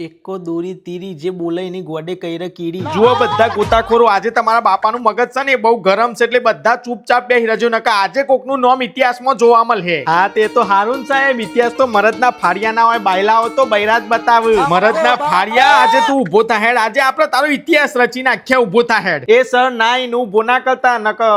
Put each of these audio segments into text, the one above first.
એકો દોરી તીરી જે બોલે એની ગોડે કઈરે કીડી. જુઓ બધા ગોતાખોરો, આજે તમારા બાપાનું મગજ છે ને એ બહુ ગરમ છે એટલે બધા ચૂપચાપ બેહી રહેજો, નકર આજે કોકનું નામ ઇતિહાસમાં જોવા મળે. હા તે તો હારું સાહેબ, ઇતિહાસ તો મરદના ફાડિયા ના હોય, બાયલાઓ તો બૈરાજ બતાવે. મરદના ફાડિયા, આજે તું ઉભો થા હેડ, આજે આપણે તારો ઇતિહાસ રચી નાખ્યા, ઉભો થા હેડ. એ સર ના નું ઉભો ના કરતા, નકર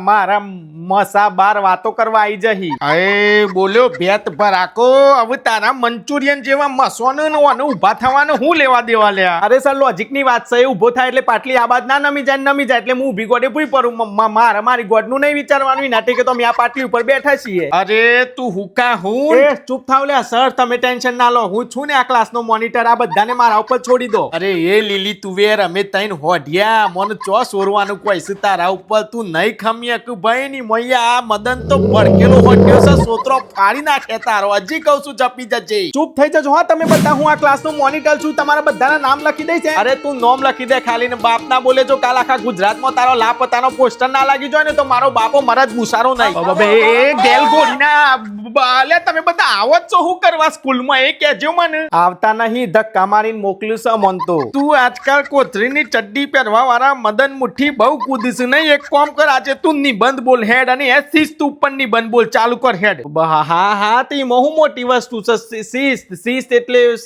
મારા મસા બાર વાતો કરવા આવી જહી. અરે બોલ્યો ભેત ભરાકો, હવે તારા મંચુરિયન જેવા મસોને ઉભા થવાનું હું લેવા દેવા લ્યા. અરે સર લોજિક ની વાત છે, ઉભો થાય એટલે પાટલી આ બાદ ના નમી જાય એટલે હું ઊભી ગોડે ભૂઈ પડું. મારી ગોડ નું નહીં વિચારવાનું, નાટે કે તમે આ પાટલી ઉપર બેઠા છીએ. અરે તું હુકા હું ચૂપ થાવ લ્યા સર, તમે ટેન્શન ના લો, હું છું ને આ ક્લાસ નો મોનિટર, આ બધાને મારા ઉપર છોડી દો. અરે એ લીલી તુવેર, અમે તૈન હોઢિયા, મને ચો સોરવાનું કોઈ છે તારા ઉપર, તું નહીં ખમીએ કે ભાઈ ની મૈયા, આ મદન તો ભડકેલો હોટ્યો છે, સોતરો ફાડી નાખે તારો, હજી કહું છું જપી જજે. ચૂપ થઈ જજો હા તમે બધા, હું આ ક્લાસ નો મોનિટર છું, તમારા બધાના નામ લખી દઈ છે. અરે તું નામ લખી દે ખાલી, ને બાપ ના બોલે, જો કાલ આખા ગુજરાતમાં તારો લાપતાનો પોસ્ટર ના લાગી જાય ને તો મારો બાપો મરજ ગુસારો નહીં. એ ગેલ ગોળીના બાલે, તમે બધા આવો જ છો શું કરવા સ્કૂલમાં એ કહેજો મને. આવતા નહીં, ધક્કા મારીને મોકલ્યું છે મન તો. તું આજકાલ કોથરીની ચડ્ડી પહેરવા વાળા મદન મુઠ્ઠી બહુ કૂદીશ નહીં, એક કામ કર, આજે તું નિબંધ બોલ હેડ, અને એ શિસ્ત ઉપર નિબંધ બોલ ચાલુ કર હેડ. હા તે બહુ મોટી વસ્તુ છે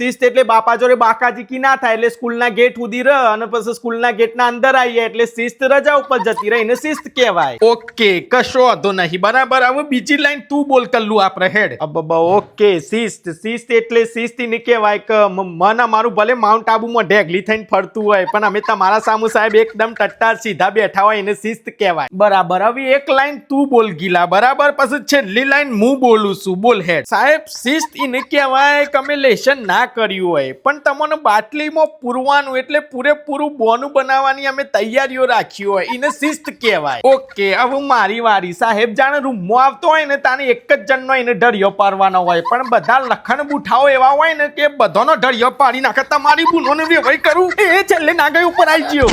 શિસ્ત એટલે બાપા જોડે બાકાજી કી ના થાય, એટલે સ્કૂલના ગેટ સુધી રહ અને પછી સ્કૂલના ગેટના અંદર આવીએ એટલે શિસ્ત રજા ઉપર જતી રહી ને શિસ્ત કહેવાય. ઓકે કશો વાંધો નહીં, બરાબર. હવે બીજી લાઈન તું બોલ કલ્લું આપણે હેડ. ઓકે શિસ્ત એટલે શિસ્ત ને કહેવાય કે મને મારું ભલે માઉન્ટ આબુમાં ઢેગલી થઈને ફરતું હોય પણ અમે તમારા સામુ સાહેબ એકદમ ટટ્ટાર સીધા બેઠા હોય એને શિસ્ત કહેવાય. બરાબર. હવે એક લાઈન તું બોલ ગીલા, બરાબર, પછી છેલ્લી લાઈન હું બોલું છું, બોલ હેડ. સાહેબ શિસ્ત એને કહેવાય કે અમે લેશન ના કર્યું હોય પણ તમને બાટલીમાં પૂરવાનું એટલે પૂરેપૂરું બોનું બનાવવાની અમે તૈયારીઓ રાખી હોય, એને શિસ્ત કહેવાય. ઓકે હવે મારી વારી. સાહેબ જાણે રૂમમાં આવતો હોય ને તાને એક જ જણનો એને ઢળિયો પાડવાનો હોય, પણ બધા લખણ બુઠાઓ એવા હોય ને કે બધાનો ઢળિયો પાડી નાખે. તમારી બુનોને વેવાઈ કરું એ છેલ્લે નાગઈ ઉપર આવી ગયો.